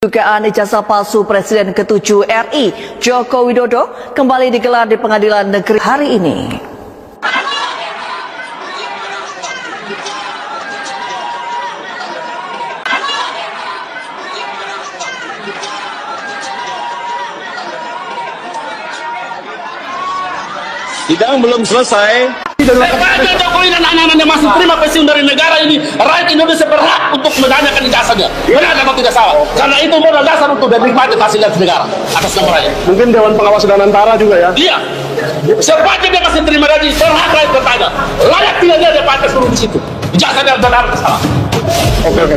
Dugaan ijazah palsu Presiden ke-7 RI Joko Widodo kembali digelar di Pengadilan Negeri hari ini. Sidang belum selesai. Pak Jokowi dan anak-anaknya masih terima pensiun dari negara ini. Rakyat Indonesia berhak untuk menanyakan ijazahnya. Benar atau tidak salah? Karena itu modal dasar untuk menikmati fasilitas negara atas nama rakyat. Mungkin Dewan Pengawas dan Antara juga ya. Iya. Sepanjang dia masih terima gaji, berhak rakyat bertanya. Layak tidak dia pantas turun di situ. Ijazahnya benar atau salah? Oke.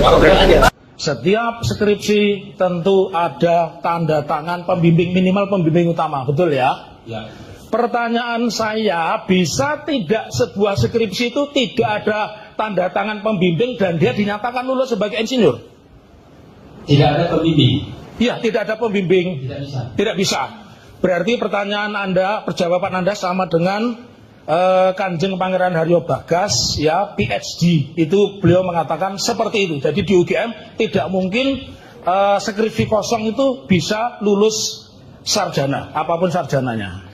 Setiap skripsi tentu ada tanda tangan pembimbing, minimal pembimbing utama, betul ya? Ya. Pertanyaan saya, bisa tidak sebuah skripsi itu tidak ada tanda tangan pembimbing dan dia dinyatakan lulus sebagai insinyur? Tidak ada pembimbing. Iya, tidak ada pembimbing. Tidak bisa. Tidak bisa. Berarti pertanyaan Anda, perjawaban Anda sama dengan Kanjeng Pangeran Haryo Bagas, ya, PhD. Itu beliau mengatakan seperti itu. Jadi di UGM tidak mungkin skripsi kosong itu bisa lulus sarjana, apapun sarjananya.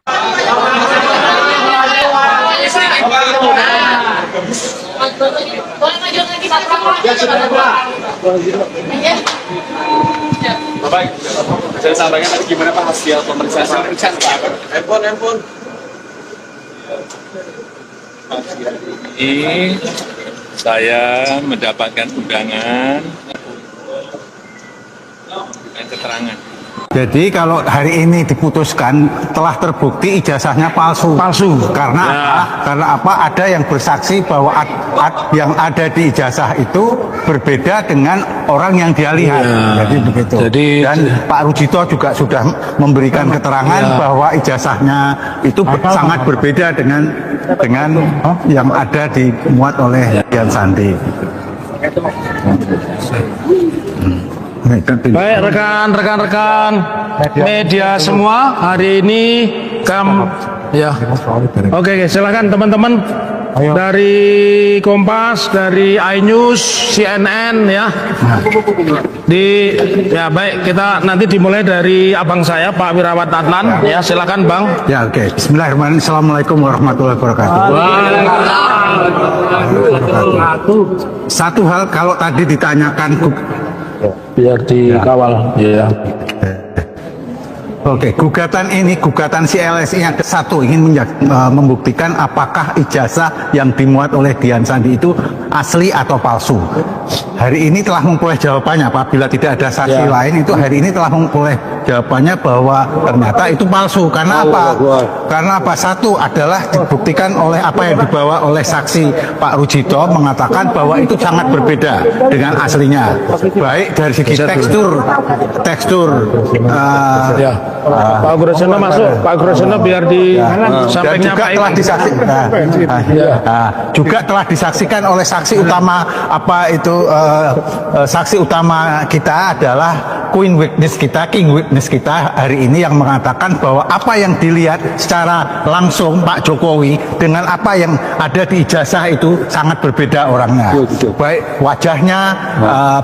Baik, saya sampaikan tadi gimana Pak hasil pemeriksaan Pak? Handphone. Ini saya mendapatkan undangan dan keterangan. Jadi kalau hari ini diputuskan telah terbukti ijazahnya palsu. Karena apa? Ada yang bersaksi bahwa yang ada di ijazah itu berbeda dengan orang yang dia lihat. Jadi begitu. Dan Pak Rujito juga sudah memberikan keterangan bahwa ijazahnya itu sangat berbeda dengan yang ada dimuat oleh Dian Sandi. Baik, rekan-rekan media semua, hari ini Oke, silakan teman-teman dari Kompas, dari iNews, CNN ya. Baik, kita nanti dimulai dari abang saya Pak Wirawan Adnan ya, silakan Bang. Ya, oke. Bismillahirrahmanirrahim. Assalamualaikum warahmatullahi wabarakatuh. Satu hal, kalau tadi ditanyakan biar dikawal ya. Oke, gugatan si LSI yang satu ingin membuktikan apakah ijazah yang dimuat oleh Dian Sandi itu asli atau palsu. Hari ini telah memperoleh jawabannya. Apabila tidak ada saksi lain, itu hari ini telah memperoleh jawabannya bahwa ternyata itu palsu. Karena apa? Karena apa? Satu adalah dibuktikan oleh apa yang dibawa oleh saksi Pak Rujito, mengatakan bahwa itu sangat berbeda dengan aslinya. Baik dari segi tekstur. Pak Gurusyono masuk, Pak Gurusyono biar disampaikan juga telah disaksikan. Juga telah disaksikan oleh saksi utama saksi utama kita adalah King Witness kita hari ini yang mengatakan bahwa apa yang dilihat secara langsung Pak Jokowi dengan apa yang ada di ijazah itu sangat berbeda orangnya. Baik wajahnya,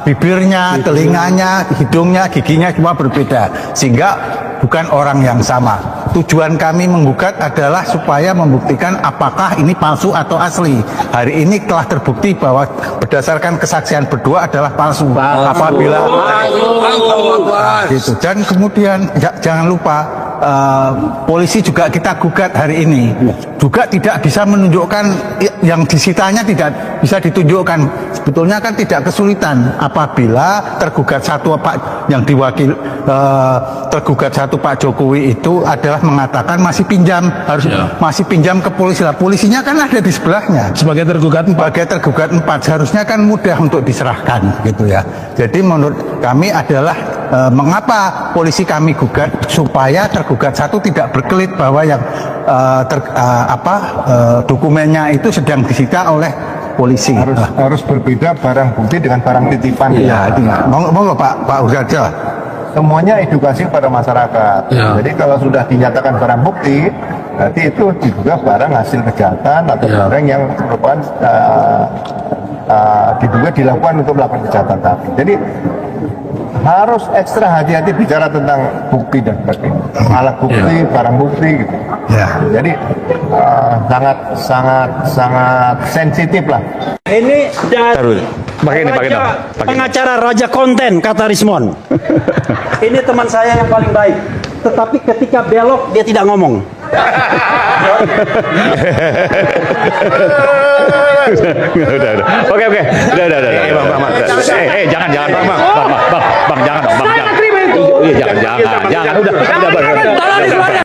bibirnya, telinganya, hidungnya, giginya semua berbeda. Sehingga bukan orang yang sama. Tujuan kami menggugat adalah supaya membuktikan apakah ini palsu atau asli. Hari ini telah terbukti bahwa berdasarkan kesaksian berdua adalah palsu. Apabila gitu. Dan kemudian jangan lupa polisi juga kita gugat hari ini. Juga tidak bisa menunjukkan yang disitanya, tidak bisa ditunjukkan. Sebetulnya kan tidak kesulitan apabila tergugat satu tergugat satu Pak Jokowi itu adalah mengatakan masih pinjam ke polisi. Lah polisinya kan ada di sebelahnya sebagai tergugat 4 seharusnya kan mudah untuk diserahkan gitu ya. Jadi menurut kami adalah mengapa polisi kami gugat supaya tergugat satu tidak berkelit bahwa yang dokumennya itu sedang disita oleh polisi. Harus berbeda barang bukti dengan barang titipan. Iya, monggo Pak Urjadja. Semuanya edukasi pada masyarakat. Jadi kalau sudah dinyatakan barang bukti, berarti itu diduga barang hasil kejahatan atau barang yang merupakan diduga dilakukan untuk melakukan kejahatan tadi. Jadi harus ekstra hati-hati bicara tentang bukti dan sebagainya, alat bukti, barang bukti gitu. Ya. Jadi sangat sensitif lah. Ini pengacara raja konten, kata Rismon. Ini teman saya yang paling baik. Tetapi ketika belok dia tidak ngomong. Udah. Oke. Udah. Jangan bang, jangan dong, bang. Jangan. Udah.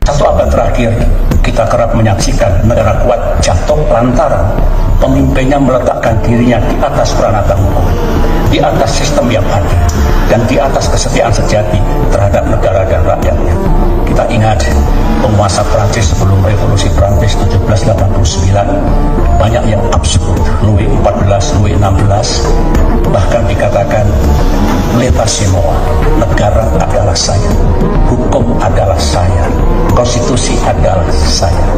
Satu abad terakhir, kita kerap menyaksikan negara kuat jatuh lantaran pemimpinnya meletakkan dirinya di atas peranata hukum, di atas sistem yang adil, dan di atas kesetiaan sejati terhadap negara dan rakyatnya. Kita ingat penguasa Prancis sebelum revolusi Prancis 1789 banyak yang absurd. Louis XIV, Louis XVI bahkan dikatakan l'état c'est moi, negara adalah saya, hukum adalah saya, konstitusi adalah saya.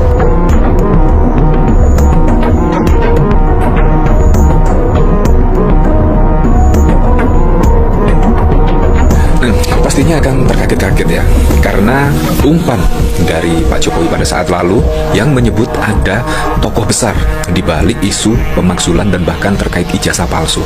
Pastinya akan terkaget-kaget ya, karena umpan dari Pak Jokowi pada saat lalu yang menyebut ada tokoh besar di balik isu pemakzulan dan bahkan terkait ijazah palsu.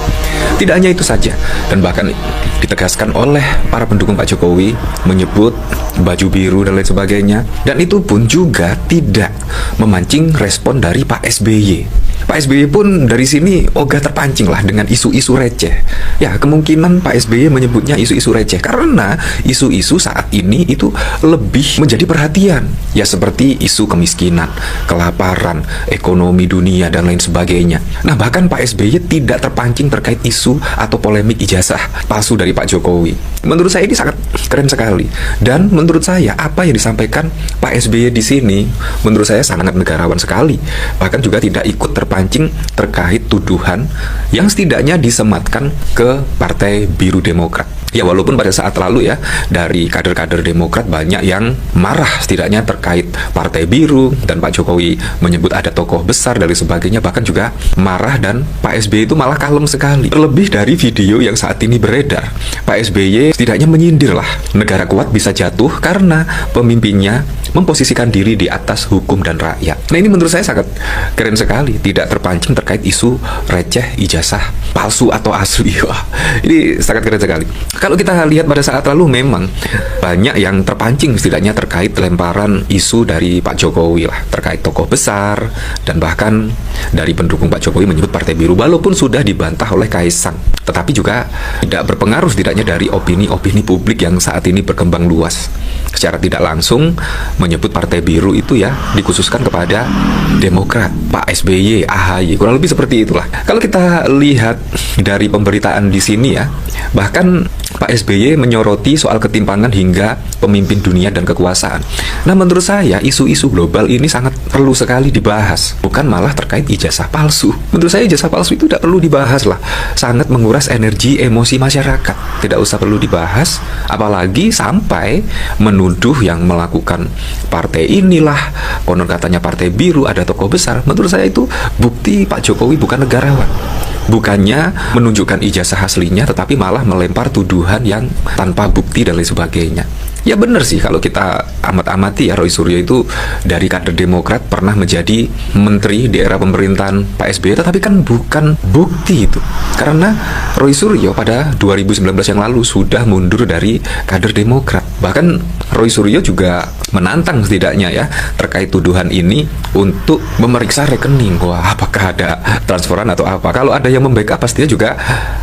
Tidak hanya itu saja, dan bahkan ditegaskan oleh para pendukung Pak Jokowi menyebut baju biru dan lain sebagainya, dan itu pun juga tidak memancing respon dari Pak SBY. Pak SBY pun dari sini ogah terpancing lah dengan isu-isu receh. Ya, kemungkinan Pak SBY menyebutnya isu-isu receh karena isu-isu saat ini itu lebih menjadi perhatian. Ya, seperti isu kemiskinan, kelaparan, ekonomi dunia, dan lain sebagainya. Nah, bahkan Pak SBY tidak terpancing terkait isu atau polemik ijazah palsu dari Pak Jokowi. Menurut saya ini sangat keren sekali. Dan menurut saya apa yang disampaikan Pak SBY di sini menurut saya sangat negarawan sekali. Bahkan juga tidak ikut terpancing terkait tuduhan yang setidaknya disematkan ke Partai Biru Demokrat. Ya, walaupun pada saat lalu ya dari kader-kader Demokrat banyak yang marah setidaknya terkait Partai Biru, dan Pak Jokowi menyebut ada tokoh besar dan sebagainya, bahkan juga marah, dan Pak SBY itu malah kalem sekali. Terlebih dari video yang saat ini beredar, Pak SBY setidaknya menyindir lah negara kuat bisa jatuh karena pemimpinnya memposisikan diri di atas hukum dan rakyat. Nah, ini menurut saya sangat keren sekali, tidak terpancing terkait isu receh ijazah palsu atau asli. Wah, ini sangat keren sekali. Kalau kita lihat pada saat lalu memang banyak yang terpancing setidaknya terkait lemparan isu dari Pak Jokowi lah, terkait tokoh besar, dan bahkan dari pendukung Pak Jokowi menyebut Partai Biru, walaupun sudah dibantah oleh Kaisang, tetapi juga tidak berpengaruh setidaknya dari opini-opini publik yang saat ini berkembang luas. Secara tidak langsung menyebut Partai Biru itu ya dikhususkan kepada Demokrat, Pak SBY, AHY, kurang lebih seperti itulah. Kalau kita lihat dari pemberitaan di sini ya, bahkan Pak SBY menyoroti soal ketimpangan hingga pemimpin dunia dan kekuasaan. Nah, menurut saya isu-isu global ini sangat perlu sekali dibahas, bukan malah terkait ijazah palsu. Menurut saya ijazah palsu itu tidak perlu dibahas lah, sangat menguras energi emosi masyarakat, tidak usah perlu dibahas, apalagi sampai menuduh yang melakukan partai inilah, konon katanya Partai Biru ada tokoh besar. Menurut saya itu bukti Pak Jokowi bukan negarawan. Bukannya menunjukkan ijazah aslinya, tetapi malah melempar tuduhan yang tanpa bukti dan lain sebagainya. Ya benar sih, kalau kita amat-amati ya, Roy Suryo itu dari kader Demokrat pernah menjadi menteri di era pemerintahan Pak SBY, tetapi kan bukan bukti itu. Karena Roy Suryo pada 2019 yang lalu sudah mundur dari kader Demokrat. Bahkan Roy Suryo juga menantang setidaknya ya terkait tuduhan ini untuk memeriksa rekening. Wah, apakah ada transferan atau apa? Kalau ada yang membackup pastinya juga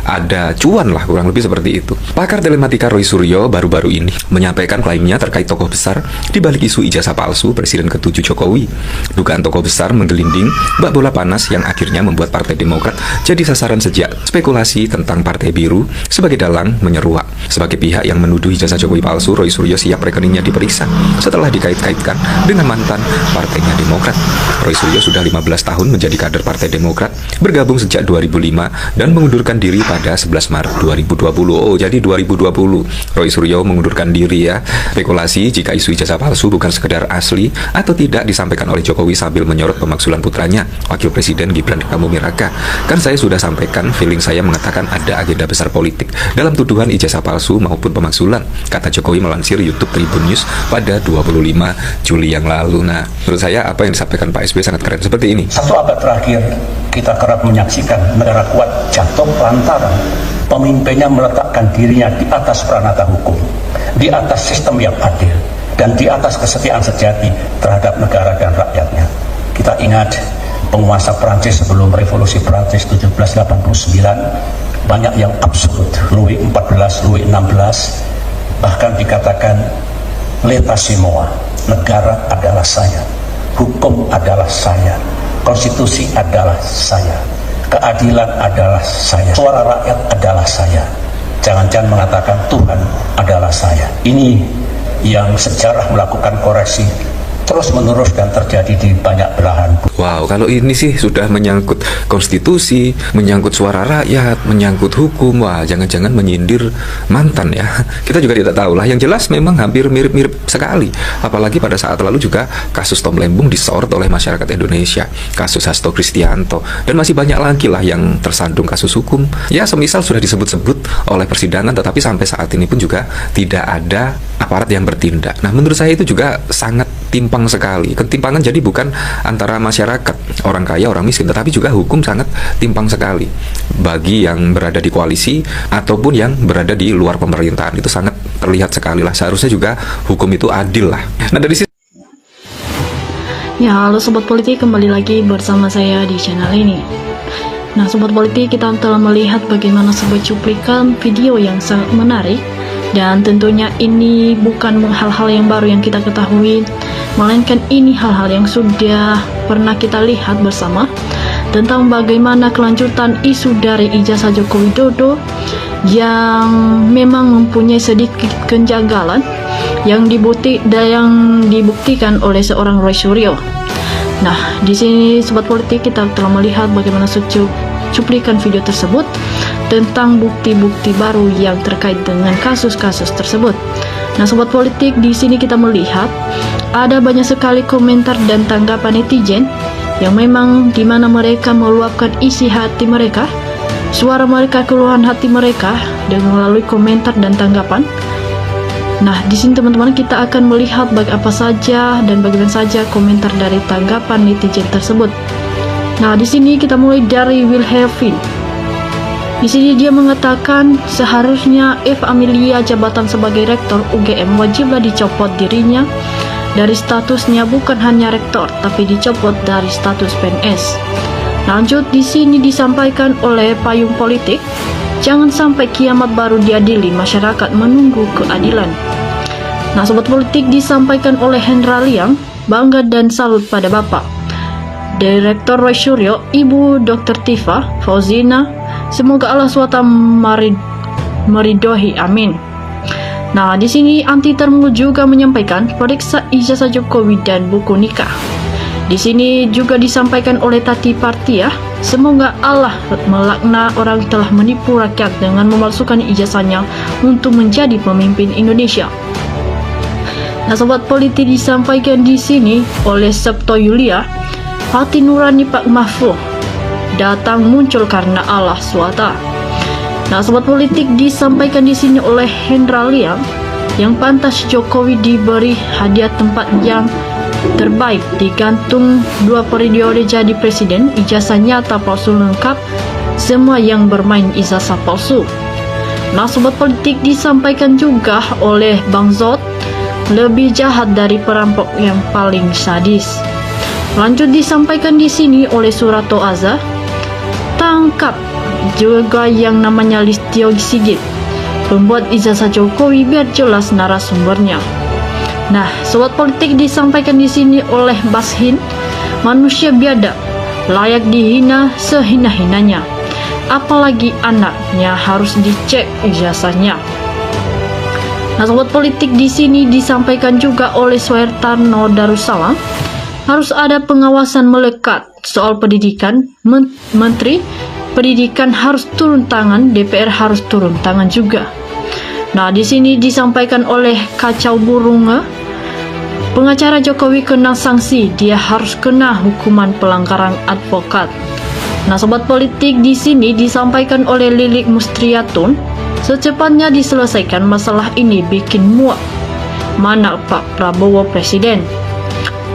ada cuan lah, kurang lebih seperti itu. Pakar telematika Roy Suryo baru-baru ini menyampaikan klaimnya terkait tokoh besar di balik isu ijazah palsu Presiden ke-7 Jokowi. Dugaan tokoh besar menggelinding bak bola panas yang akhirnya membuat Partai Demokrat jadi sasaran sejak spekulasi tentang Partai Biru sebagai dalang menyeruak. Sebagai pihak yang menuduh ijazah Jokowi palsu, Roy Suryo siap rekeningnya diperiksa setelah dikait-kaitkan dengan mantan partainya Demokrat. Roy Suryo sudah 15 tahun menjadi kader Partai Demokrat, bergabung sejak 2005 dan mengundurkan diri pada 11 Maret 2020. Oh, jadi 2020 Roy Suryo mengundurkan diri ya. Spekulasi jika isu ijazah palsu bukan sekedar asli atau tidak disampaikan oleh Jokowi sambil menyorot pemakzulan putranya, Wakil Presiden Gibran Rakabuming Raka. Kan saya sudah sampaikan feeling saya mengatakan ada agenda besar politik dalam tuduhan ijazah palsu maupun pemakzulan, kata Jokowi melansir YouTube Tribun News pada 25 Juli yang lalu. Nah, menurut saya apa yang disampaikan Pak SBY sangat keren seperti ini. Satu abad terakhir, kita kerap menyaksikan negara kuat jatuh lantaran pemimpinnya meletakkan dirinya di atas peranata hukum, di atas sistem yang adil, dan di atas kesetiaan sejati terhadap negara dan rakyatnya. Kita ingat penguasa Prancis sebelum revolusi Prancis 1789, banyak yang absurd. Louis XIV, Louis XVI, bahkan dikatakan l'état c'est moi, negara adalah saya, hukum adalah saya, konstitusi adalah saya, keadilan adalah saya, suara rakyat adalah saya. Jangan-jangan mengatakan Tuhan adalah saya. Ini yang sejarah melakukan koreksi terus-menerus dan terjadi di banyak belahan. Wow, kalau ini sih sudah menyangkut konstitusi, menyangkut suara rakyat, menyangkut hukum. Wah, jangan-jangan menyindir mantan ya. Kita juga tidak tahu lah. Yang jelas memang hampir mirip-mirip sekali. Apalagi pada saat lalu juga kasus Tom Lembung disorot oleh masyarakat Indonesia, kasus Hasto Kristianto, dan masih banyak lagi lah yang tersandung kasus hukum. Ya, semisal sudah disebut-sebut oleh persidangan, tetapi sampai saat ini pun juga tidak ada aparat yang bertindak. Nah, menurut saya itu juga sangat timpang sekali. Ketimpangan jadi bukan antara masyarakat, orang kaya, orang miskin, tetapi juga hukum sangat timpang sekali. Bagi yang berada di koalisi ataupun yang berada di luar pemerintahan, itu sangat terlihat sekali lah. Seharusnya juga hukum itu adil lah. Nah, dari situ. Ya, halo Sobat Politik, kembali lagi bersama saya di channel ini. Nah, Sobat Politik, kita telah melihat bagaimana sebuah cuplikan video yang sangat menarik. Dan tentunya ini bukan hal-hal yang baru yang kita ketahui, melainkan ini hal-hal yang sudah pernah kita lihat bersama tentang bagaimana kelanjutan isu dari ijazah Joko Widodo yang memang mempunyai sedikit kejanggalan yang dibuktikan oleh seorang Roy Suryo. Nah, di sini Sobat Politik kita telah melihat bagaimana cuplikan video tersebut tentang bukti-bukti baru yang terkait dengan kasus-kasus tersebut. Nah, Sobat Politik, di sini kita melihat ada banyak sekali komentar dan tanggapan netizen yang memang di mana mereka meluapkan isi hati mereka, suara mereka, keluhan hati mereka dengan melalui komentar dan tanggapan. Nah, di sini teman-teman kita akan melihat apa saja dan bagaimana saja komentar dari tanggapan netizen tersebut. Nah, di sini kita mulai dari Will Helvin. Di sini dia mengatakan seharusnya F. Amelia jabatan sebagai rektor UGM wajiblah dicopot dirinya dari statusnya, bukan hanya rektor tapi dicopot dari status PNS. Lanjut, di sini disampaikan oleh Payung Politik, jangan sampai kiamat baru diadili, masyarakat menunggu keadilan. Nah, Sobat Politik, disampaikan oleh Hendra Liang, bangga dan salut pada Bapak Direktur Roy Suryo, Ibu Dr. Tifa Fauzina, semoga Allah SWT meridhoi, amin. Nah, di sini Anti Termul juga menyampaikan periksa ijazah Jokowi dan buku nikah. Di sini juga disampaikan oleh Tati Partia, semoga Allah melaknat orang telah menipu rakyat dengan memalsukan ijazahnya untuk menjadi pemimpin Indonesia. Nah, Sobat Politik, disampaikan di sini oleh Septo Yulia, hati nurani Pak Mahfud datang muncul karena Allah SWT. Nah, Sobat Politik, disampaikan di sini oleh Hendra Liang, yang pantas Jokowi diberi hadiah tempat yang terbaik, digantung 2 periode jadi presiden, ijazah nyata palsu lengkap, semua yang bermain ijazah palsu. Nah, Sobat Politik, disampaikan juga oleh Bang Zod, lebih jahat dari perampok yang paling sadis. Lanjut, disampaikan di sini oleh Surato Aza, tangkap juga yang namanya Listio Sigit, pembuat ijazah Jokowi, biar jelas narasumbernya. Nah, Sobat Politik, disampaikan di sini oleh Bashin, manusia biadab layak dihina sehina-hinanya, apalagi anaknya harus dicek ijazahnya. Nah, Sobat Politik, di sini disampaikan juga oleh Suhertarno Darussalam, harus ada pengawasan melekat soal pendidikan, Menteri Pendidikan harus turun tangan, DPR harus turun tangan juga. Nah, di sini disampaikan oleh Kacau Burung, pengacara Jokowi kena sanksi, dia harus kena hukuman pelanggaran advokat. Nah, sobat politik, di sini disampaikan oleh Lilik Mustriatun, secepatnya diselesaikan masalah ini bikin muak. Mana Pak Prabowo presiden?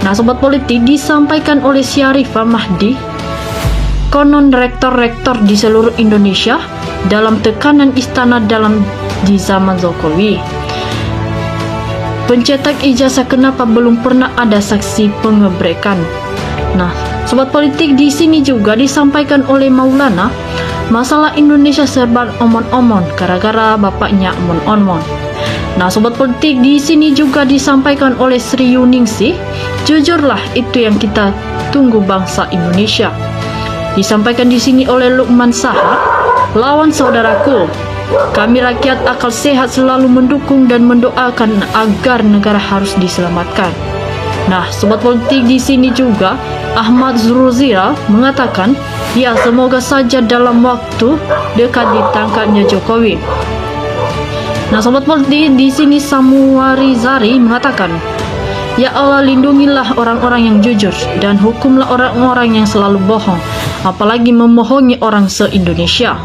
Nah, sobat politik, disampaikan oleh Syarifah Mahdi, konon rektor-rektor di seluruh Indonesia dalam tekanan istana di zaman Jokowi. Pencetak ijazah kenapa belum pernah ada saksi pengebrekan? Nah, sobat politik, di sini juga disampaikan oleh Maulana, masalah Indonesia serba omon-omon gara-gara bapaknya omon-omon. Nah, sobat politik, di sini juga disampaikan oleh Sri Yuningsih, jujurlah itu yang kita tunggu bangsa Indonesia. Disampaikan di sini oleh Lukman Sahar, lawan saudaraku, kami rakyat akal sehat selalu mendukung dan mendoakan agar negara harus diselamatkan. Nah, sobat politik, di sini juga Ahmad Zuruzira mengatakan, ya semoga saja dalam waktu dekat ditangkapnya Jokowi. Nah, sobat politik, di sini Samuarizari mengatakan, ya Allah, lindungilah orang-orang yang jujur dan hukumlah orang-orang yang selalu bohong, apalagi membohongi orang se-Indonesia.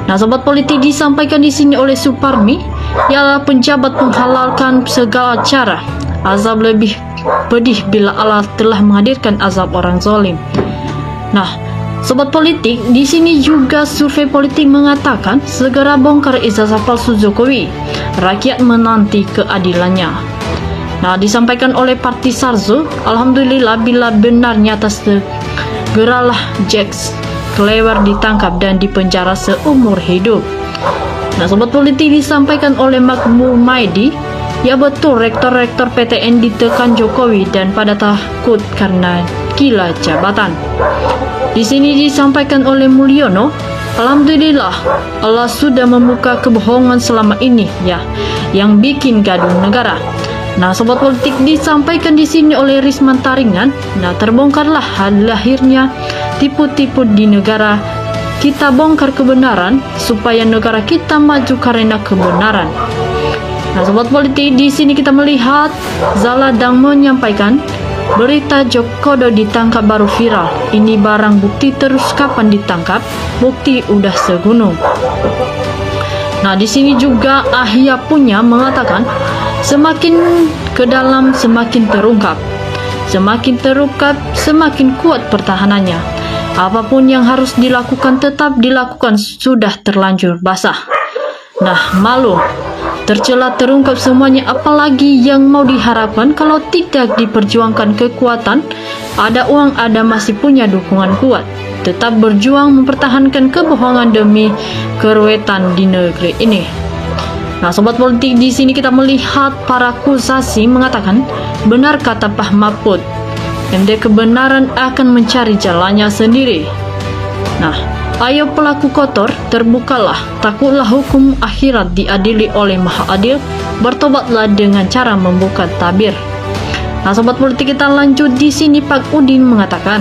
Nah, sobat politik, disampaikan di sini oleh Suparmi, ialah penjabat menghalalkan segala cara. Azab lebih pedih bila Allah telah menghadirkan azab orang zalim. Nah, sobat politik, di sini juga survei politik mengatakan segera bongkar ijazah palsu Jokowi. Rakyat menanti keadilannya. Nah, disampaikan oleh Parti Sarzo, alhamdulillah bila benar nyata segeralah Jax Klewer ditangkap dan dipenjara seumur hidup. Nah, sobat politik, disampaikan oleh Makmur Maidi, ya betul rektor-rektor PTN ditekan Jokowi dan pada takut karena gila jabatan. Di sini disampaikan oleh Mulyono, alhamdulillah Allah sudah membuka kebohongan selama ini ya, yang bikin gaduh negara. Nah, sobat politik, disampaikan di sini oleh Risman Taringan, nah terbongkarlah lahirnya tipu-tipu di negara. Kita bongkar kebenaran supaya negara kita maju karena kebenaran. Nah, sobat politik, di sini kita melihat Zaladang menyampaikan berita Jokodo ditangkap baru viral. Ini barang bukti, terus kapan ditangkap? Bukti udah segunung. Nah, di sini juga Ahya punya mengatakan semakin ke dalam semakin terungkap. Semakin terungkap semakin kuat pertahanannya. Apapun yang harus dilakukan tetap dilakukan, sudah terlanjur basah. Nah, malu tercela terungkap semuanya, apalagi yang mau diharapkan kalau tidak diperjuangkan kekuatan. Ada uang, ada masih punya dukungan kuat. Tetap berjuang mempertahankan kebohongan demi keruwetan di negeri ini. Nah, sobat politik, di sini kita melihat para akusasi mengatakan benar kata Pak Mahfud, MD kebenaran akan mencari jalannya sendiri. Nah, ayo pelaku kotor, terbukalah, takutlah hukum akhirat diadili oleh Maha Adil, bertobatlah dengan cara membuka tabir. Nah, sobat politik, kita lanjut di sini. Pak Udin mengatakan,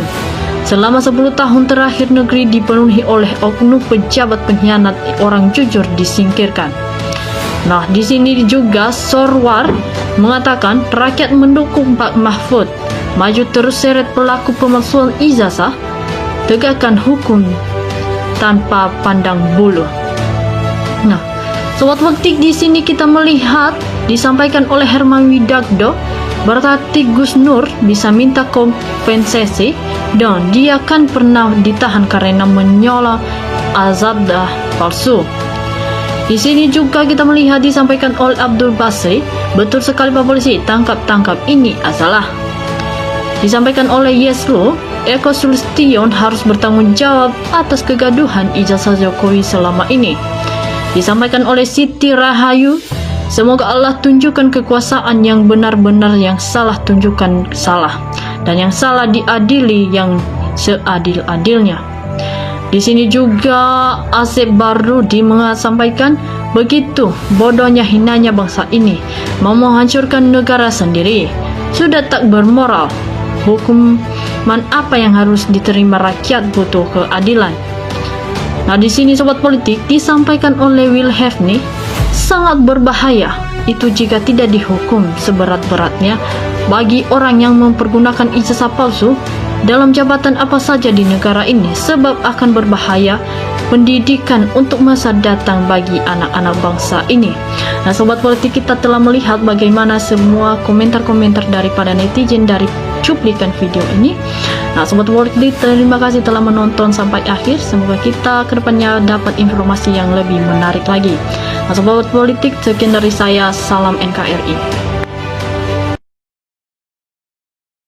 selama 10 tahun terakhir negeri dipenuhi oleh oknum pejabat pengkhianat, orang jujur disingkirkan. Nah, di sini juga Sorwar mengatakan rakyat mendukung Pak Mahfud, maju terus seret pelaku pemalsuan ijazah, tegakkan hukum tanpa pandang bulu. Nah, sobat politik, di sini kita melihat disampaikan oleh Herman Widagdo, berarti Gus Nur bisa minta kompensasi dan dia kan pernah ditahan karena menyola azab palsu. Di sini juga kita melihat disampaikan oleh Abdul Basri, betul sekali Pak Polisi, tangkap ini asalah. Disampaikan oleh Yeslo, Eko Sulistion harus bertanggung jawab atas kegaduhan ijazah Jokowi selama ini. Disampaikan oleh Siti Rahayu, semoga Allah tunjukkan kekuasaan yang benar-benar, yang salah tunjukkan salah, dan yang salah diadili yang seadil-adilnya. Di sini juga Asep Barudi menyampaikan, begitu bodohnya hinanya bangsa ini, mau menghancurkan negara sendiri, sudah tak bermoral. Hukuman apa yang harus diterima rakyat, butuh keadilan. Nah, di sini sobat politik disampaikan oleh Will Hefni, sangat berbahaya itu jika tidak dihukum seberat-beratnya bagi orang yang mempergunakan ijazah palsu dalam jabatan apa saja di negara ini, sebab akan berbahaya pendidikan untuk masa datang bagi anak-anak bangsa ini. Nah, Sobat Politik, kita telah melihat bagaimana semua komentar-komentar daripada netizen dari cuplikan video ini. Nah, Sobat Politik, terima kasih telah menonton sampai akhir. Semoga kita kedepannya dapat informasi yang lebih menarik lagi. Nah, Sobat Politik, sekian dari saya. Salam NKRI.